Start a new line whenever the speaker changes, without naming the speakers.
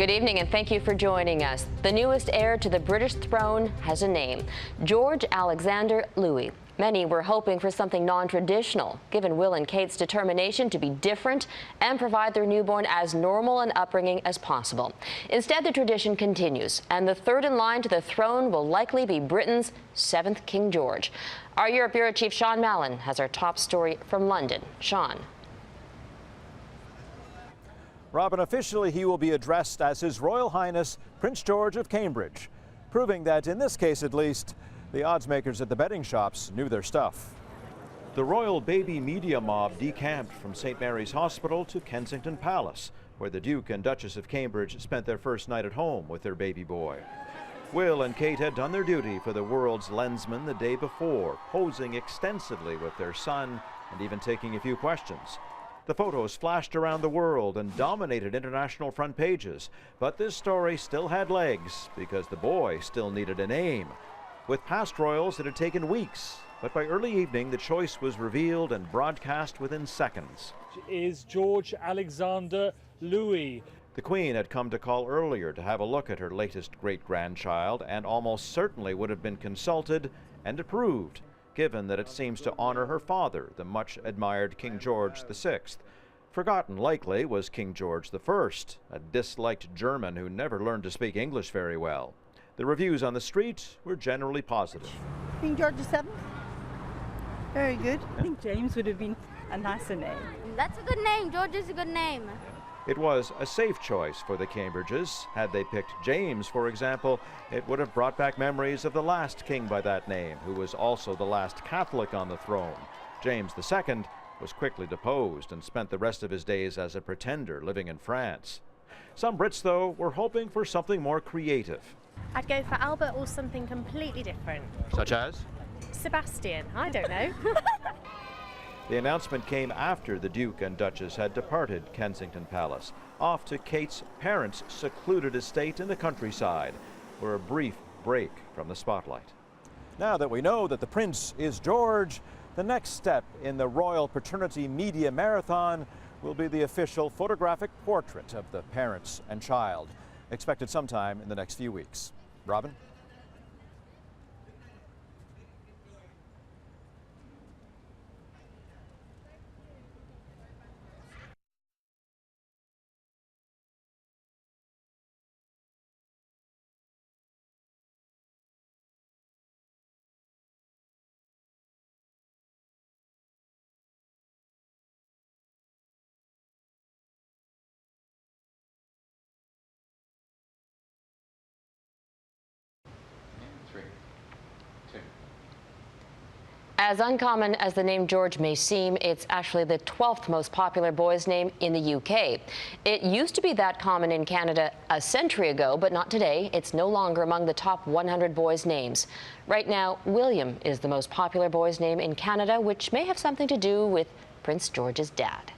Good evening and thank you for joining us. The newest heir to the British throne has a name, George Alexander Louis. Many were hoping for something non-traditional, given Will and Kate's determination to be different and provide their newborn as normal an upbringing as possible. Instead, the tradition continues, and the third in line to the throne will likely be Britain's 7th King George. Our Europe Bureau Chief Sean Mallen has our top story from London. Sean.
Robin, officially he will be addressed as His Royal Highness Prince George of Cambridge, proving that, in this case at least, the odds makers at the betting shops knew their stuff. The royal baby media mob decamped from St. Mary's Hospital to Kensington Palace, where the Duke and Duchess of Cambridge spent their first night at home with their baby boy. Will and Kate had done their duty for the world's lensman the day before, posing extensively with their son and even taking a few questions. The photos flashed around the world and dominated international front pages, but this story still had legs because the boy still needed a name. With past royals, it had taken weeks, but by early evening the choice was revealed and broadcast within seconds.
Is George Alexander Louis.
The Queen had come to call earlier to have a look at her latest great-grandchild and almost certainly would have been consulted and approved, given that it seems to honor her father, the much-admired King George VI. Forgotten, likely, was King George I, a disliked German who never learned to speak English very well. The reviews on the street were generally positive.
King George VII? Very good.
I think James would have been a nicer name.
That's a good name. George is a good name.
It was a safe choice for the Cambridges. Had they picked James, for example, it would have brought back memories of the last king by that name, who was also the last Catholic on the throne. James II was quickly deposed and spent the rest of his days as a pretender living in France. Some Brits, though, were hoping for something more creative.
I'd go for Albert or something completely different.
Such as?
Sebastian, I don't know.
The announcement came after the Duke and Duchess had departed Kensington Palace, off to Kate's parents' secluded estate in the countryside, for a brief break from the spotlight. Now that we know that the prince is George, the next step in the royal paternity media marathon will be the official photographic portrait of the parents and child, expected sometime in the next few weeks. Robin?
As uncommon as the name George may seem, it's actually the 12th most popular boy's name in the UK. It used to be that common in Canada a century ago, but not today. It's no longer among the top 100 boys' names. Right now, William is the most popular boy's name in Canada, which may have something to do with Prince George's dad.